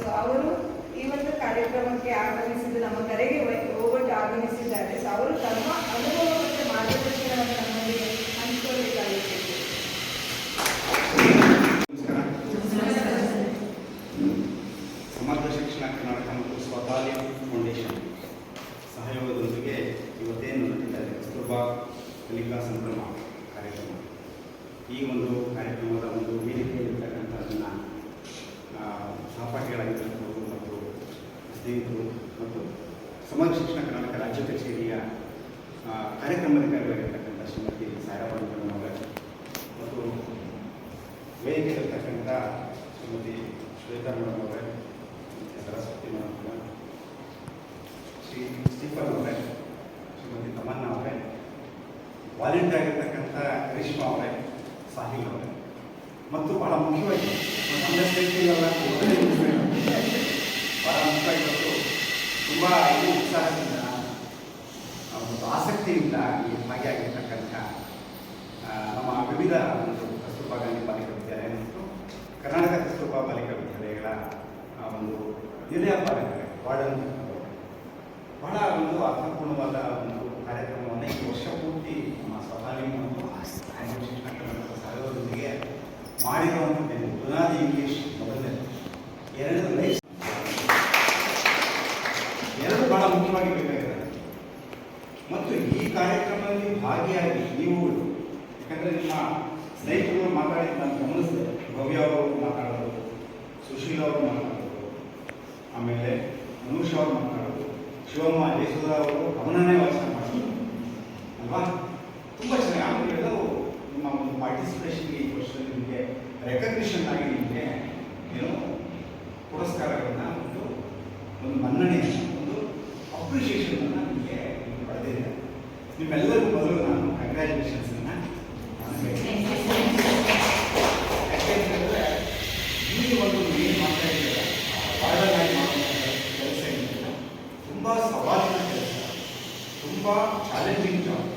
So ಅವರು ಈ ಒಂದು ಕಾರ್ಯಕ್ರಮಕ್ಕೆ ಆಗಮಿಸಿದ್ದು, ನಮ್ಮ ಕರೆಗೆ ಹೋಗೋಟ್ಟು ಆಗಮಿಸಿದ್ದಾರೆ. ಸೊ ಅವರು ತಮ್ಮ ಅನುಭವ ಮತ್ತು ಮಾರ್ಗದರ್ಶನವನ್ನು ನಮ್ಮೊಂದಿಗೆ ಹಂಚಿಕೊಳ್ಳಬೇಕಾಗಿತ್ತು. ಸಮಗ್ರ ಶಿಕ್ಷಣ ಕರ್ನಾಟಕ ಮತ್ತು ಸ್ವತಾಲೀಮ್ ಫೌಂಡೇಶನ್ ಸಹಯೋಗದೊಂದಿಗೆ ಇವತ್ತೇನು ನಡೀತಾರೆ ಕಸ್ತೂರ್ಬಾ ಕಲಿಕಾ ಸಂಭ್ರಮ ಕಾರ್ಯಕ್ರಮ. ಈ ಒಂದು ಕಾರ್ಯಕ್ರಮದ ಒಂದು ವೇದಿಕೆಯಲ್ಲಿರ್ತಕ್ಕಂಥದ್ದನ್ನು ಸಹಪಾಠಿಗಳಾಗಿರ್ತಕ್ಕಂಥವರು ಮತ್ತು ಸ್ನೇಹಿತರು ಮತ್ತು ಸಮಗ್ರ ಶಿಕ್ಷಣ ಕರ್ನಾಟಕ ರಾಜ್ಯ ಕಚೇರಿಯ ಕಾರ್ಯಕ್ರಮಾಧಿಕಾರಿಯಾಗಿರ್ತಕ್ಕಂಥ ಶ್ರೀಮತಿ ಸಾಯರಾಬಾಯಿ ಅವರ ಮತ್ತು ವೇದಿಕೆಯಲ್ಲಿರ್ತಕ್ಕಂಥ ಶ್ರೀಮತಿ ಶ್ವೇತಾ ಮೇಡಮ್ ಅವರೇ, ಸರಸ್ವತಿ ಮೇಡಮ್ ಅವರೇ, ಶ್ರೀ ಸ್ಟೀಫನ್ ಅವರೇ, ಶ್ರೀಮತಿ ತಮನ್ನಾ ಅವರೇ, ವಾಲಂಟಿಯರ್ ಆಗಿರ್ತಕ್ಕಂಥ ರೇಷ್ಮಾ ಅವರೇ, ಸಾಹಿಲ್ ಅವರೇ, ಮತ್ತು ಭಾಳ ಮುಖ್ಯವಾಗಿ ಭಾಳ ಮುಖ್ಯವಾಗಿರೋದು ತುಂಬ ಉತ್ಸಾಹದಿಂದ ಒಂದು ಆಸಕ್ತಿಯಿಂದ ಈ ಭಾಗಿಯಾಗಿರ್ತಕ್ಕಂಥ ನಮ್ಮ ವಿವಿಧ ಒಂದು ಕಸ್ತೂರ್ಬಾ ಗಾಂಧಿ ಬಾಲಿಕಾ ವಿದ್ಯಾಲಯ ಮತ್ತು ಕರ್ನಾಟಕ ಕಸ್ತೂರ್ಬಾ ಬಾಲಿಕಾ ವಿದ್ಯಾಲಯಗಳ ಒಂದು ನಿಲಯ ಪಾಲಕರು ವಾರ್ಡನ್ ಬಹಳ ಒಂದು ಅರ್ಥಪೂರ್ಣವಾದ ಒಂದು ಕಾರ್ಯಕ್ರಮವನ್ನು ಈ ವರ್ಷ ಪೂರ್ತಿ ನಮ್ಮ ಸ್ವತಾಲೀಮ್ ಮತ್ತು ಶಿಕ್ಷಣ ಕರ್ನಾಟಕ ಸಹಯೋಗದೊಂದಿಗೆ ಮಾಡಿರುವಂಥದ್ದು. ಬುನಾದಿ ಇಂಗ್ಲೀಷ್ ಮೊದಲನೇ, ಎರಡು ಲೈಫ್, ಎರಡು ಬಹಳ ಮುಖ್ಯವಾಗಿ ಬೇಕಾಗಿದೆ. ಮತ್ತು ಈ ಕಾರ್ಯಕ್ರಮದಲ್ಲಿ ಭಾಗಿಯಾಗಿ ನೀವು, ಯಾಕಂದರೆ ನಿಮ್ಮ ಸ್ನೇಹಿತರು ಮಾತಾಡಿದ ನಾನು ಗಮನಿಸಿದೆ, ಭವ್ಯ ಅವರು ಮಾತಾಡೋದು, ಸುಶೀಲ ಅವರು ಮಾತಾಡೋದು, ಆಮೇಲೆ ಮನುಷ್ಯ ಅವರು ಮಾತಾಡೋದು, ಶಿವಮ್ಮ ಯಶೋಧ ಅವರು ಗಮನನೇ ವಾಚನ ಮಾಡೋದು ಅಲ್ವಾ, ತುಂಬ ಚೆನ್ನಾಗಿ. ಆಮೇಲೆ ಎಲ್ಲರೂ ನಿಮ್ಮ ಒಂದು ಪಾರ್ಟಿಸಿಪೇಷನ್ಗೆ ಈ ವರ್ಷದಲ್ಲಿ ನಿಮಗೆ ರೆಕಗ್ನಿಷನ್ ಆಗಿ ನಿಮಗೆ ಏನು ಪುರಸ್ಕಾರಗಳನ್ನು ಒಂದು ಮನ್ನಣೆಯನ್ನು, ಒಂದು ಅಪ್ರಿಷಿಯೇಷನನ್ನು ನಿಮಗೆ ಪಡೆದಿದೆ. ನಿಮ್ಮೆಲ್ಲರಿಗೂ ಮೊದಲು ನಾನು ಕಂಗ್ರ್ಯಾಚುಲೇಷನ್ಸನ್ನು ಯಾಕೆಂತಂದರೆ ಈ ಒಂದು ಏನು ಮಾತಾಡಿದರೆ ವಾರ್ಡನ್ನಾಗಿ ಮಾಡುವಂಥ ಕೆಲಸ ಏನಿದೆ ತುಂಬ ಸವಾಲಿನ ಕೆಲಸ, ತುಂಬ ಚಾಲೆಂಜಿಂಗ್ ಜಾಬ್.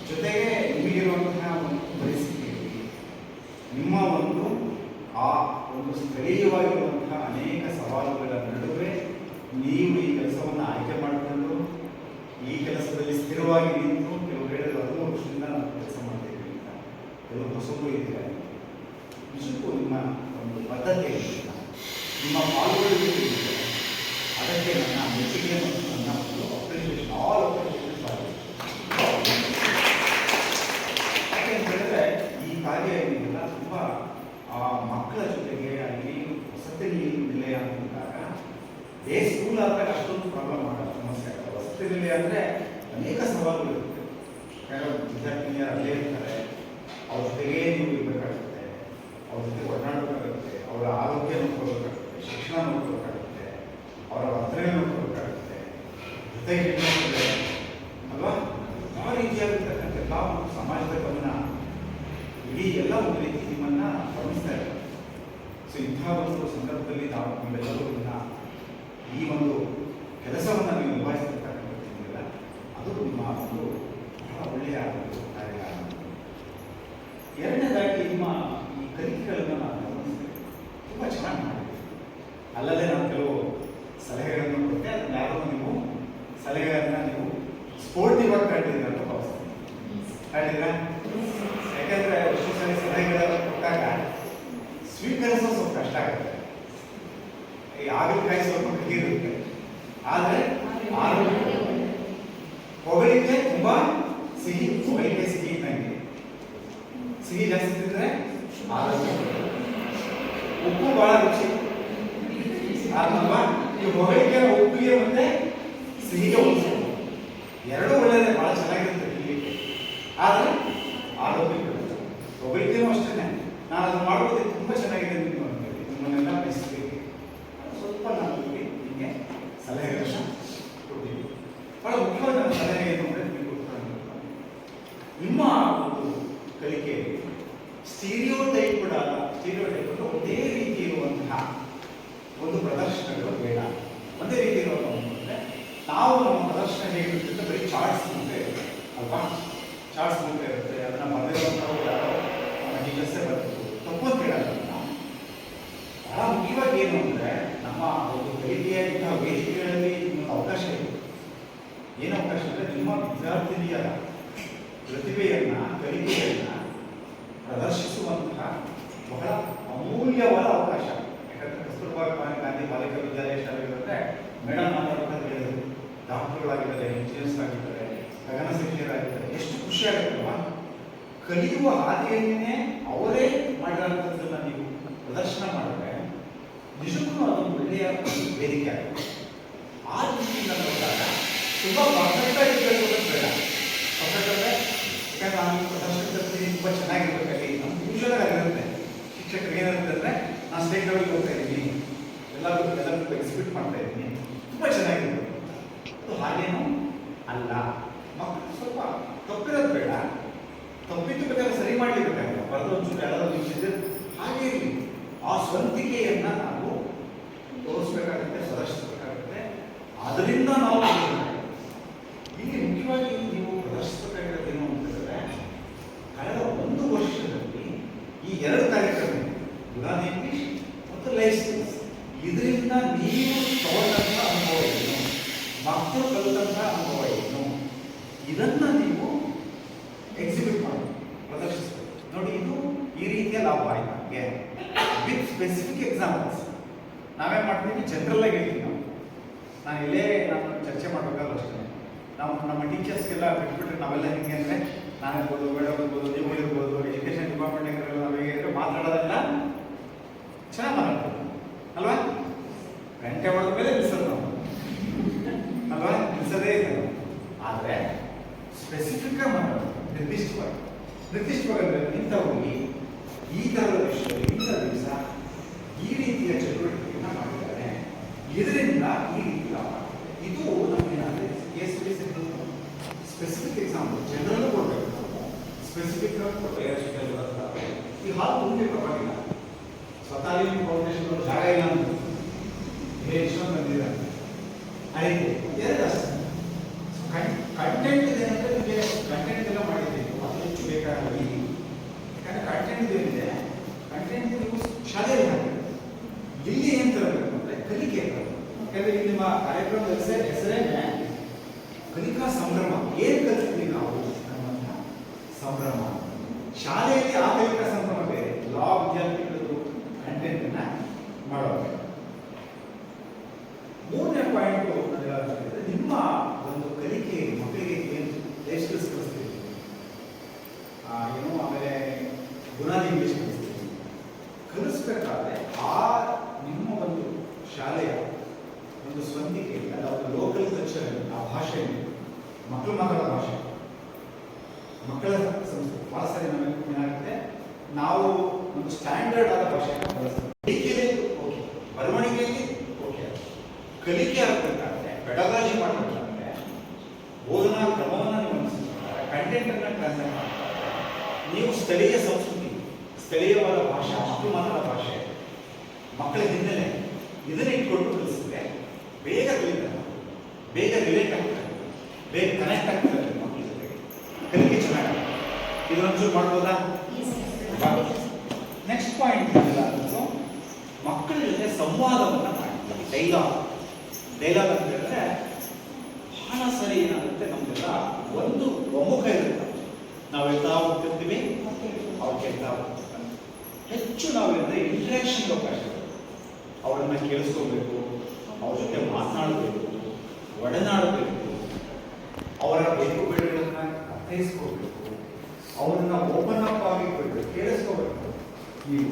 ಜೊತೆಗೆ ನಿಮಗಿರುವಂತಹ ಒಂದು ಪರಿಸ್ಥಿತಿಯಲ್ಲಿ ನಿಮ್ಮ ಒಂದು ಆ ಒಂದು ಸ್ಥಳೀಯವಾಗಿರುವಂತಹ ಅನೇಕ ಸವಾಲುಗಳ ನಡುವೆ ನೀವು ಈ ಕೆಲಸವನ್ನು ಆಯ್ಕೆ ಮಾಡಿಕೊಂಡು ಈ ಕೆಲಸದಲ್ಲಿ ಸ್ಥಿರವಾಗಿ ನಿಂತು, ಕೆಲವು ಹೇಳಿದ್ರು 13 ವರ್ಷದಿಂದ ನಾವು ಕೆಲಸ ಮಾಡ್ತಿದ್ದೀವಿ ಅಂತ, ಕೆಲವು ಹೊಸಬರು ಇದ್ದಾರೆ. ನಿಜಕ್ಕೂ ನಿಮ್ಮ ಒಂದು ಬದ್ಧತೆ ಇರಲಿಲ್ಲ, ನಿಮ್ಮ ಪಾಲ್ಗೊಳ್ಳುವಿಕೆ ಇದೆ. ಅದಕ್ಕೆ ನನ್ನ ಮೆಚ್ಚುಗೆ ಮತ್ತು ನನ್ನ ಒಂದು ಅಪ್ರಿಷಿಯೇಷನ್, ಆಲ್ ಅಪ್ರಿಷಿಯೇಷನ್ ಆಗಿದೆ. ಯಾಕೆಂತ ಹೇಳಿದ್ರೆ ಈ ಕಾರ್ಯ ಏನಿಲ್ಲ ತುಂಬ ಮಕ್ಕಳ ಜೊತೆಗೆ ಅಲ್ಲಿ ವಸತಿ ನಿಲಯ ಅಂದಾಗ ಡೇ ಸ್ಕೂಲ್ ಆದಾಗ ಅಷ್ಟೊಂದು ಪ್ರಾಬ್ಲಮ್ ಆಗಲ್ಲ, ಸಮಸ್ಯೆ ಆಗಲ್ಲ. ವಸತಿ ನಿಲಯ ಅಂದರೆ ಅನೇಕ ಸವಾಲುಗಳು ಇರುತ್ತೆ. ಕೆಲವು ವಿದ್ಯಾರ್ಥಿನಿಯರು ಅಲ್ಲೇ ಇರ್ತಾರೆ, ಅವ್ರ ಜೊತೆಗೇ ನೀವು ಇರಬೇಕಾಗುತ್ತೆ, ಅವ್ರ ಜೊತೆ ಒಡನಾಡಬೇಕಾಗುತ್ತೆ, ಅವರ ಆರೋಗ್ಯ ನೋಡ್ಕೋಬೇಕಾಗುತ್ತೆ, ಶಿಕ್ಷಣ ನೋಡ್ಕೋಬೇಕಾಗುತ್ತೆ, ಅವರ ವರ್ತನೆ ನೋಡ್ಕೋಬೇಕಾಗುತ್ತೆ, ಜೊತೆಗೆ ಅಲ್ವಾ, ಯಾವ ರೀತಿಯಾಗಿರ್ತಕ್ಕಂಥ ಎಲ್ಲ ಸಮಾಜದ ಗಮನ ಇಡೀ ಎಲ್ಲ ಒಂದು ರೀತಿ ನಿಮ್ಮನ್ನು ಗಮನಿಸ್ತಾ ಇದ್ದಾರೆ. ಸೊ ಇಂಥ ಒಂದು ಸಂದರ್ಭದಲ್ಲಿ ನಾವು ನಿಮ್ಮೆಲ್ಲರೂ ಈ ಒಂದು ಕೆಲಸವನ್ನು ನೀವು ನಿಭಾಯಿಸ್ತಿರ್ತಕ್ಕಂಥದ್ದಿಲ್ಲ, ಅದು ನಿಮ್ಮ ಒಂದು ಬಹಳ ಒಳ್ಳೆಯ ಒಂದು ಕಾರ್ಯ. ಎರಡನೇದಾಗಿ ನಿಮ್ಮ ಈ ಕಲಿಕೆಗಳನ್ನು ನಾವು ಗಮನಿಸ್ತೇವೆ, ತುಂಬ ಚೆನ್ನಾಗಿ ಮಾಡಿದ್ದೀವಿ. ಅಲ್ಲದೆ ನಾವು ಕೆಲವು ಸಲಹೆಗಳನ್ನು ಕೊಟ್ಟೆ, ಅದನ್ನು ಯಾರೋ ನೀವು ಸಲಹೆಗಳನ್ನು ನೀವು ಸ್ಪೋರ್ಟಿವ್ ಆಗಿ ಕಾಟಿದ್ದೀರ ಅಂತ ಭಾವಿಸ್ತೀನಿ. ಕಾಟಿದ್ದೀರಾ? ಯಾಕೆಂದರೆ ಎಷ್ಟು ಸಲಹೆಗಳನ್ನು ಕೊಟ್ಟಾಗ ಸ್ವೀಕರಿಸೋದು ಸ್ವಲ್ಪ ಕಷ್ಟ ಆಗುತ್ತೆ. ಈ ಹಾಗಲಕಾಯಿ ಸ್ವಲ್ಪ ಕಹಿ ಇರುತ್ತೆ, ಆದರೆ ಹೊಗಳಿಕೆ ತುಂಬ ಸಿಹಿ, ಹೊಗಳಿಕೆ ಸಿಹಿ ಇದ್ದಂಗೆ. ಸಿಹಿ ಜಾಸ್ತಿ ತಿಂದರೆ ಆರೋಗ್ಯ, ಉಪ್ಪು ಭಾಳ ರುಚಿ ಆದ್ನಲ್ವಾ. ಈ ಹೊಗಳಿಕೆ ಉಪ್ಪಿಗೆ ಮತ್ತೆ ಸಿಹಿಗೆ ಉಳಿಸಿ ಎರಡೂ ಒಳ್ಳೆಯದೇ, ಭಾಳ ಚೆನ್ನಾಗಿರುತ್ತೆ ತಿನ್ನಲಿಕ್ಕೆ, ಆದರೆ ಆರೋಗ್ಯ ಬರುತ್ತೆ. ಹೊಗಳಿಕೆನೂ ಅಷ್ಟೇ, ನಾನು ಅದನ್ನು ಮಾಡೋದಕ್ಕೆ ತುಂಬ ಚೆನ್ನಾಗಿದೆ ನೀವು ಅಂತೇಳಿ ನಿಮ್ಮನ್ನೆಲ್ಲ ಬಯಸ್ತೀವಿ. ಸ್ವಲ್ಪ ನಾವು ನಿಮಗೆ ಸಲಹೆಗಳನ್ನು ಕೊಡ್ತೀವಿ. ಭಾಳ ಮುಖ್ಯವಾದ ಸಲಹೆ ಏನು ಅಂದರೆ, ನಿಮ್ಮ ಒಂದು ಕಲಿಕೆಯಲ್ಲಿ ಸ್ಟೀರಿಯೋಟೈಪ್ ಕೂಡ ಅಲ್ಲ, ಸ್ಟೀರಿಯೋಟೈಪ್ ಅಂದರೆ ಒಂದೇ ರೀತಿ ಇರುವಂತಹ ಒಂದು ಪ್ರದರ್ಶನಗಳು ಬೇಡ. ಒಂದೇ ರೀತಿ ಇರುವಂಥ ಅಂದರೆ ನಾವು ನಮ್ಮ ಪ್ರದರ್ಶನ ಹೇಗಿರುತ್ತೆ, ಬರೀ ಚಾರ್ಟ್ಸ್ ಮುಂದೆ ಇರುತ್ತೆ ಅಲ್ವಾ, ಚಾರ್ಟ್ಸ್ ಮುಂದೆ ಇರುತ್ತೆ, ಅದನ್ನು ಬರೆದಿರುವಂಥವ್ರು ಯಾರೋ ಟೀಚರ್ಸೇ ಬರ್ತಿದ್ರು, ತಪ್ಪು ಅಂತ ಹೇಳಲ್ಲ. ಬಹಳ ಮುಖ್ಯವಾಗಿ ಏನು ಅಂದರೆ ಒಂದು ಕಲಿಕೆಯ ಇಂತಹ ವೇದಿಕೆಗಳಲ್ಲಿ ನಿಮಗೆ ಅವಕಾಶ ಇದೆ. ಏನು ಅವಕಾಶ ಅಂದರೆ ನಿಮ್ಮ ವಿದ್ಯಾರ್ಥಿನಿಯ ಪ್ರತಿಭೆಯನ್ನ ಕಲಿಕೆಯನ್ನ ಪ್ರದರ್ಶಿಸುವಂತಹ ಬಹಳ ಅಮೂಲ್ಯವಾದ ಅವಕಾಶ. ಯಾಕಂದರೆ ಕಸ್ತೂರ್ಬಾ ಗಾಂಧಿ ಬಾಲಿಕಾ ವಿದ್ಯಾಲಯ ಶಾಲೆಗಳಂದ್ರೆ ಮೇಡಮ್ ಮಾತಾಡ್ತಾರೆ, ಹೇಳಿದ್ರು ಡಾಕ್ಟರ್ಗಳಾಗಿದ್ದಾರೆ, ಇಂಜಿನಿಯರ್ಸ್ ಆಗಿದ್ದಾರೆ, ಗಗನ ಶಿಕ್ಷಕರಾಗಿದ್ದಾರೆ. ಎಷ್ಟು ಖುಷಿ ಆಗುತ್ತಲ್ವಾ? ಕಲಿಯುವ ಹಾದಿಯನ್ನೇ ಅವರೇ ಮಾಡಿರೋಂಥದ್ದನ್ನು ನೀವು ಪ್ರದರ್ಶನ ಮಾಡಿದ್ರೆ ನಿಜಕ್ಕೂ ಅದೊಂದು ಒಳ್ಳೆಯ ವೇದಿಕೆ ಆಗುತ್ತೆ. ಆ ದೃಷ್ಟಿಯಿಂದ ನೋಡಿದಾಗ ತುಂಬ ಪರ್ಫೆಕ್ಟ್ ಆಗಿರಬೇಕು ಅಂತ ಬೇಡ. ಪರ್ಫೆಕ್ಟ್ ಅಂದರೆ ಯಾಕಂದ್ರೆ ನಾನು ಪ್ರದರ್ಶನದಲ್ಲಿ ತುಂಬ ಚೆನ್ನಾಗಿರ್ಬೇಕಲ್ಲಿ ನಮ್ಮ ಯೂಶಲ್ ಆಗಿರುತ್ತೆ. ಶಿಕ್ಷಕರಿಗೆ ಏನಿರುತ್ತೆ ಅಂದರೆ ನಾನು ಸ್ಟೇಟ್ ಲೆವೆಲ್ಗೆ ಹೋಗ್ತಾ ಇದ್ದೀನಿ, ಎಲ್ಲರಿಗೂ ಎಕ್ಸಿಬಿಟ್ ಮಾಡ್ತಾ ಇದ್ದೀನಿ, ತುಂಬ ಚೆನ್ನಾಗಿರ್ಬೇಕು. ಅದು ಹಾಗೇನು ಅಲ್ಲ. ಮಕ್ಕಳು ಸ್ವಲ್ಪ ತಪ್ಪಿರೋದು ಬೇಡ, ತಪ್ಪಿದ್ದು ಬೇಕಾದ್ರೆ ಸರಿ ಮಾಡಲಿಕ್ಕಾಗಲ್ಲ. ಬರೆದು ಒಂಚೂರು ಎಲ್ಲರೂ ನಿಲ್ಲಿಸಿದ್ರೆ ಹಾಗೆ ಇರಲಿ. ಆ ಸ್ವಂತಿಕೆಯನ್ನು ನಾವು ತೋರಿಸ್ಬೇಕಾಗುತ್ತೆ, ಪ್ರದರ್ಶಿಸಬೇಕಾಗುತ್ತೆ. ಅದರಿಂದ ನಾವು ಇಲ್ಲಿ ಮುಖ್ಯವಾಗಿ ನೀವು ಪ್ರದರ್ಶಿಸಬೇಕಾಗಿರೋದು ಏನು ಅಂತಂದರೆ, ಕಳೆದ 1 ವರ್ಷದಲ್ಲಿ ಈ 2 ಕಾರ್ಯಕ್ರಮ ಯುಗಾದಿ ಇಂಗ್ಲಿಷ್ ಮತ್ತು ಲೈಫ್ ಸ್ಕಿಲ್ಸ್, ಇದರಿಂದ ನೀವು ತಗೊಂಡಂಥ ಅನುಭವ ಏನು, ಮಕ್ಕಳು ಕಲಿತಂಥ ಅನುಭವ ಏನು, ಇದನ್ನು ನೀವು ಎಕ್ಸಿಬಿಟ್ ಮಾಡಿ ಪ್ರದರ್ಶಿಸಬೇಕು. ನೋಡಿ, ಇದು ಈ ರೀತಿಯ ಲಾಭ ಆಯ್ತು ನಮಗೆ ವಿತ್ ಸ್ಪೆಸಿಫಿಕ್ ಎಕ್ಸಾಂಪಲ್ಸ್. ನಾವೇನು ಮಾಡ್ತೀವಿ, ಜನರಲ್ ಆಗಿ ಹೇಳ್ತೀವಿ. ನಾನು ಇಲ್ಲೇ ಚರ್ಚೆ ಮಾಡಬೇಕಾದ್ರೂ ಅಷ್ಟೇ, ನಮ್ಮ ಟೀಚರ್ಸ್ಗೆಲ್ಲ ಬಿಟ್ಬಿಟ್ರೆ ನಾವೆಲ್ಲ ಹೆಂಗೆ ಅಂದರೆ, ನಾನಿರ್ಬೋದು, ಮೇಡಮ್ ಇರ್ಬೋದು, ನೀವು ಇರ್ಬೋದು, ಎಜುಕೇಷನ್ ಡಿಪಾರ್ಟ್ಮೆಂಟ್ ನಾವೇ ಮಾತಾಡೋದೆಲ್ಲ ಚೆನ್ನಾಗಿ ಮಾತಾಡ್ತೀವಿ ಅಲ್ವಾ? ಗಂಟೆ ಹೊಡೆದ ಮೇಲೆ ನಿಲ್ಸೋದು ನಾವು ಅಲ್ವಾ? ನಿಲ್ಸೋದೇ ಇದೆ. ಆದರೆ ಸ್ಪೆಸಿಫಿಕ್ ಆಗಿ ಮಾತಾಡೋದು, ನಿರ್ದಿಷ್ಟವಾಗಿ ಇಂಥ ಹೋಗಿ ಈ ಥರದ ವಿಷಯದಲ್ಲಿ ಇಂಥ ದಿವಸ ಈ ರೀತಿಯ ಚಟುವಟಿಕೆಯನ್ನು ಮಾಡಿದ್ದಾರೆ, ಇದರಿಂದ ಈ ರೀತಿ ಲಾಭ. ಇದು ನಮಗೇನಾದರೆ ಸ್ಪೆಸಿಫಿಕ್ ಎಕ್ಸಾಂಪಲ್ ಜನರಲ್ಲೂ ಕೊಡಬೇಕು, ಸ್ಪೆಸಿಫಿಕ್ ಈ ಹಾಲು ತುಂಬಿ ಪರವಾಗಿಲ್ಲ. ಸ್ವತಃ ಫೌಂಡೇಶನ್ ಜಾಗ ಇಲ್ಲ ಅಂತ ಇಷ್ಟೊಂದು ಬಂದಿದ್ದಾರೆ. ಅದಕ್ಕೆ 2 ಅಷ್ಟೇ ಕಂಟೆಂಟ್ ಏನಂದರೆ, ನಿಮಗೆ ಕಂಟೆಂಟ್ ಎಲ್ಲ ಮಾಡಿದ್ದೀವಿ, ಅದು ಹೆಚ್ಚು ಬೇಕಾಗಲ್ಲ. ಯಾಕಂದರೆ ಕಂಟೆಂಟ್ ಏನಿದೆ, ಕಂಟೆಂಟ್ ನೀವು ಶಾಲೆಯಲ್ಲಿ ಹಾಕಬೇಕು. ಇಲ್ಲಿ ಏನು ತರಬೇಕು ಅಂದರೆ ಕಲಿಕೆ ಇರಬೇಕು. ಯಾಕಂದರೆ ಇಲ್ಲಿ ನಿಮ್ಮ ಕಾರ್ಯಕ್ರಮದ ಹೆಸರೇನೆ ಕಲಿಕಾ ಸಂಭ್ರಮ. ಏನು ಕಲಿತೀವಿ ನಾವು ಅನ್ನುವಂಥ ಸಂಭ್ರಮ. ಶಾಲೆಯಲ್ಲಿ ಆ ಕಲಿಕಾ ಸಂಭ್ರಮ ಬೇರೆ, ವಿದ್ಯಾರ್ಥಿಗಳದ್ದು ಕಂಟೆಂಟನ್ನು ಮಾಡೋದು. 3ನೇ ಪಾಯಿಂಟು ನನಗೆ ನಿಮ್ಮ ಒಂದು ಕಲಿಕೆ ಮಕ್ಕಳಿಗೆ ಏನು ಲೈಫ್ ಸ್ಕಿಲ್ಸ್ ಕಲಿಸ್ತೀವಿ, ಏನು ಆಮೇಲೆ ಬುನಾದಿ ಇಂಗ್ಲೀಷ್ ಕಲಿಸ್ತೀವಿ. ಕಲಿಸ್ಬೇಕಾದ್ರೆ ಆ ನಿಮ್ಮ ಒಂದು ಶಾಲೆಯ ಒಂದು ಸ್ವಂತಿಕೆಯಿಂದ, ಒಂದು ಲೋಕಲ್ ಕಲ್ಚರಲ್ಲಿ, ಆ ಭಾಷೆಯಲ್ಲಿ, ಮಕ್ಕಳು ಮಾತಾಡೋ ಭಾಷೆ, ಮಕ್ಕಳ ಸಂಸ್ಕೃತಿ. ಭಾಳ ಸರಿ ನಮಗೆ ಏನಾಗುತ್ತೆ, ನಾವು ಒಂದು ಸ್ಟ್ಯಾಂಡರ್ಡ್ ಆದ ಭಾಷೆಯನ್ನು ಬಳಸ್ತೀವಿ. ಕಲಿಕೆಯಲ್ಲಿ ಓಕೆ, ಬರವಣಿಗೆಯಲ್ಲಿ ಓಕೆ. ಕಲಿಕೆ ಆಗಬೇಕಾದ್ರೆ, ಪೆಡಗಾಜಿ ಮಾಡಬೇಕಾದ್ರೆ, ಬೋಧನಾ ಕ್ರಮವನ್ನು ನೀವು ಅನುಸರಿಸಬೇಕಾದ್ರೆ, ಕಂಟೆಂಟನ್ನು ಟ್ರಾನ್ಸ್ಲೇಟ್ ಮಾಡಬೇಕಾದ್ರೆ ನೀವು ಸ್ಥಳೀಯ ಸಂಸ್ಕೃತಿ, ಸ್ಥಳೀಯವಾದ ಭಾಷೆ, ಮಕ್ಕಳು ಮಾತಾಡೋ ಭಾಷೆ, ಮಕ್ಕಳ ಹಿನ್ನೆಲೆ, ಇದನ್ನು ಇಟ್ಕೊಂಡು ಕಲಿಸಿದ್ರೆ ಬೇಗ ಕಲಿತಾರೆ, ಬೇಗ ರಿಲೇಟ್ ಆಗ್ತಾರೆ, ಬೇಗ ಕನೆಕ್ಟ್ ಆಗ್ತಾರೆ ಮಕ್ಕಳ ಜೊತೆಗೆ. ಕಲಿಕೆ ಚೆನ್ನಾಗಿ ಇದೊಂಚೂರು ಮಾಡ್ಬೋದಾ? ನೆಕ್ಸ್ಟ್ ಪಾಯಿಂಟ್ ಮಕ್ಕಳ ಜೊತೆ ಸಂವಾದವನ್ನು ಮಾಡ್ತೀವಿ. ಡೈಲಾಗ್ ಅಂತ ಹೇಳಿದ್ರೆ ಬಹಳ ಸರಿ ಏನಾಗುತ್ತೆ, ನಮಗೆಲ್ಲ ಒಂದು ಪ್ರಮುಖ ಇರುತ್ತೆ. ನಾವು ಹೇಳ್ತಾ ಹೋಗ್ತಿರ್ತೀವಿ, ಅವ್ರು ಕೇಳ್ತಾ ಹೋಗ್ತಾರೆ. ಹೆಚ್ಚು ನಾವೇಂದ್ರೆ ಇಂಟ್ರಾಕ್ಷನ್ ಅವಕಾಶ, ಅವರನ್ನ ಕೇಳಿಸ್ಕೋಬೇಕು, ಅವ್ರ ಜೊತೆ ಮಾತನಾಡಬೇಕು, ಒಡನಾಡಬೇಕು, ಅವರ ಬೇಕು ಬೇಡಗಳನ್ನ ಅರ್ಥೈಸ್ಕೋಬೇಕು, ಅವ್ರನ್ನ ಓಪನ್ ಅಪ್ ಆಗಿ ಕೇಳಿಸ್ಕೋಬೇಕು. ನೀವು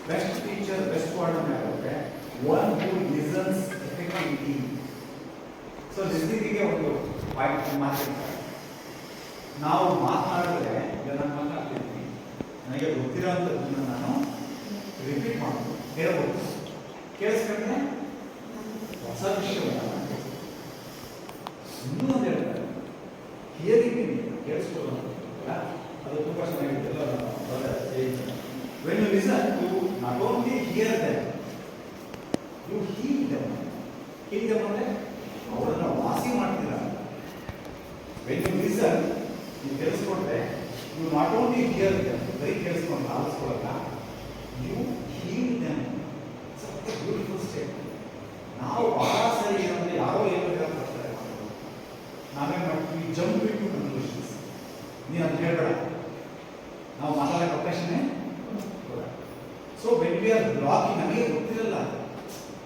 ಬೆಸ್ಟ್ ಟೀಚರ್, ಬೆಸ್ಟ್ ವಾರ್ಡನ್ ಆಗುತ್ತೆ one who listens effectively. So ಲಿಸ್ನಿಂಗಿಗೆ ಒಂದು ಪಾಯಿಂಟ್ ಮಾತಾಡ್ತಾರೆ. ನಾವು ಮಾತನಾಡಿದ್ರೆ, ಇದನ್ನು ಮಾತಾಡ್ತಿರ್ತೀನಿ, ನನಗೆ ಗೊತ್ತಿರೋಂಥದ್ದನ್ನು ನಾನು ರಿಪೀಟ್ ಮಾಡ್ಬೋದು, ಹೇಳ್ಬೋದು. ಕೇಳಿಸ್ಕೊಂಡ್ರೆ ಹೊಸ ವಿಷಯವನ್ನು ಇನ್ನೂ ಒಂದು ಹೇಳ್ತಾರೆ, ಹಿಯರಿಂಗ್ ಕೇಳಿಸ್ಕೊಳ್ಳೋದು ಅದು ತುಂಬ ಚೆನ್ನಾಗಿರುತ್ತೆ. When you listen, you not only hear them, you heal them. Heal them ಅಂದರೆ ಅವರನ್ನು ವಾಸಿ ಮಾಡ್ತೀರ. When you listen, ನೀವು ಕೇಳಿಸ್ಕೊಂಡ್ರೆ, you not only hear them, ಬರೀ ಕೇಳಿಸ್ಕೊಂಡು ಆಲಿಸ್ಕೊಳ್ಳಲ್ಲ, you heal them. It's a beautiful statement. Jump ಇಟ್ಟು ಕನ್ಕ್ಲೂಷನ್ಸ್. ನೀನು ಅಂತ ಹೇಳ್ಬೇಡ, ನಾವು ಮಾತಾಡೋಕ್ಕೆ ಅವಕಾಶನೇ ಕೊಡ. So when we are blocking, ನಮಗೆ ಗೊತ್ತಿರಲ್ಲ,